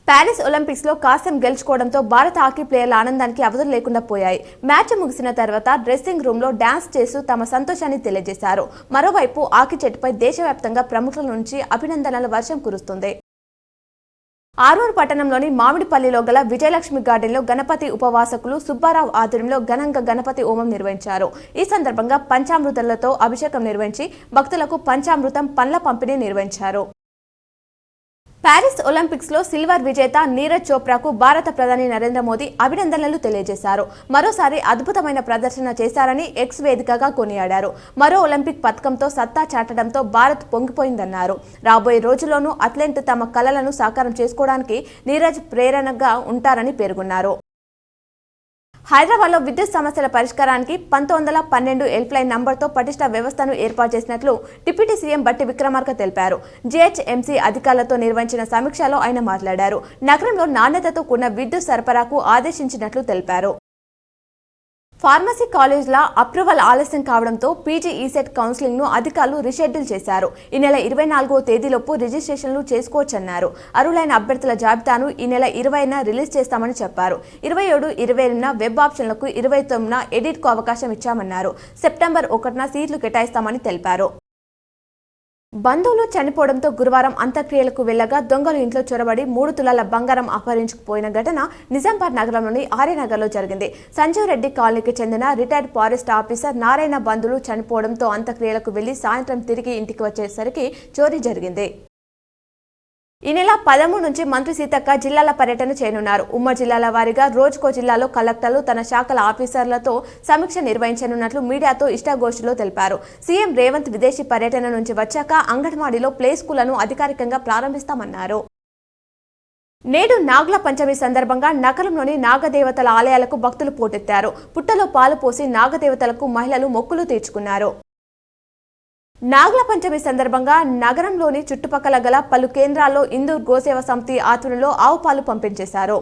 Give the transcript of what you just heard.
Paris Olympics లో కాంస్యం గెలుచుకోవడంతో భారత hockey ప్లేయర్ల ఆనందానికి అవధులు లేకుండా పోయాయి. మ్యాచ్ ముగిసిన తర్వాత డ్రెస్సింగ్ రూమ్ లో డాన్స్ చేస్తూ తమ సంతోషాన్ని తెలియజేశారు. మరోవైపు హాకీ జట్టుపై దేశవ్యాప్తంగా ప్రముఖుల నుంచి అభినందనల వర్షం కురుస్తుంది. ఆర్మూర్ పట్టణంలోని మామిడిపల్లిలో గల విజయలక్ష్మి గార్డెన్లో గణపతి ఉపవాసకులు సుబ్బారావు ఆధ్వర్యంలో ఘనంగా గణపతి హోమం నిర్వహించారు. ఈ సందర్భంగా పంచామృతాలతో అభిషేకం నిర్వహించి భక్తులకు పంచామృతం పండ్ల పంపిణీ నిర్వహించారు. ప్యారిస్ ఒలింపిక్స్ లో సిల్వర్ విజేత నీరజ్ చోప్రాకు భారత ప్రధాని నరేంద్ర మోదీ అభినందనలు తెలియజేశారు. మరోసారి అద్భుతమైన ప్రదర్శన చేశారని ఎక్స్ వేదికగా కొనియాడారు. మరో ఒలింపిక్ పథకంతో సత్తా చాటడంతో భారత్ పొంగిపోయిందన్నారు. రాబోయే రోజుల్లోనూ అథ్లెట్లు తమ కలలను సాకారం చేసుకోవడానికి నీరజ్ ప్రేరణగా ఉంటారని పేర్కొన్నారు. హైదరాబాద్లో విద్యుత్ సమస్యల పరిష్కారానికి 1912 హెల్ప్ లైన్ నంబర్తో పటిష్ట వ్యవస్థను ఏర్పాటు చేసినట్లు డిప్యూటీ సీఎం బట్టి విక్రమార్క తెలిపారు. జీహెచ్ఎంసీ అధికారులతో నిర్వహించిన సమీక్షలో ఆయన మాట్లాడారు. నగరంలో నాణ్యతతో కూడిన విద్యుత్ సరఫరాకు ఆదేశించినట్లు తెలిపారు. ఫార్మసీ కాలేజ్ల అప్రూవల్ ఆలస్యం కావడంతో పీజీ ఈసెట్ కౌన్సిలింగ్ ను అధికారులు రీషెడ్యూల్ చేశారు. ఈ నెల 24వ తేదీలోపు రిజిస్ట్రేషన్లు చేసుకోవచ్చన్నారు. అర్హులైన అభ్యర్థుల జాబితాను ఈ నెల 20న రిలీజ్ చేస్తామని చెప్పారు. 27, 28న వెబ్ ఆప్షన్లకు, 29న ఎడిట్ కు అవకాశం ఇచ్చామన్నారు. సెప్టెంబర్ 1న సీట్లు కేటాయిస్తామని తెలిపారు. బంధువులు చనిపోవడంతో గురువారం అంత్యక్రియలకు వెళ్లగా దొంగలు ఇంట్లో చొరబడి 3 తులాల బంగారం అపహరించుకుపోయిన ఘటన నిజామాబాద్ నగరంలోని ఆర్యనగర్లో జరిగింది. సంజీవ్ రెడ్డి కాలనీకి చెందిన రిటైర్డ్ ఫారెస్ట్ ఆఫీసర్ నారాయణ బంధువులు చనిపోవడంతో అంత్యక్రియలకు వెళ్లి సాయంత్రం తిరిగి ఇంటికి వచ్చేసరికి చోరీ జరిగింది. ఈ నెల 13 నుంచి మంత్రి సీతక్క జిల్లాల పర్యటన చేయనున్నారు. ఉమ్మడి జిల్లాల వారీగా రోజుకో జిల్లాలో కలెక్టర్లు తన శాఖల ఆఫీసర్లతో సమీక్ష నిర్వహించనున్నట్లు మీడియాతో ఇష్టాగోష్ఠిలో తెలిపారు. సీఎం రేవంత్ విదేశీ పర్యటన నుంచి వచ్చాక అంగన్వాడీలో ప్లే స్కూళ్లను అధికారికంగా ప్రారంభిస్తామన్నారు. నేడు నాగుల పంచమి సందర్భంగా నగరంలోని నాగదేవతల ఆలయాలకు భక్తులు పోటెత్తారు. పుట్టలో పాలు పోసి నాగదేవతలకు మహిళలు మొక్కులు తీర్చుకున్నారు. నాగుల పంచమి సందర్భంగా నగరంలోని చుట్టుపక్కల గల పలు కేంద్రాల్లో హిందూ గోసేవ సమితి ఆధ్వర్యంలో ఆవు పాలు పంపించేశారు.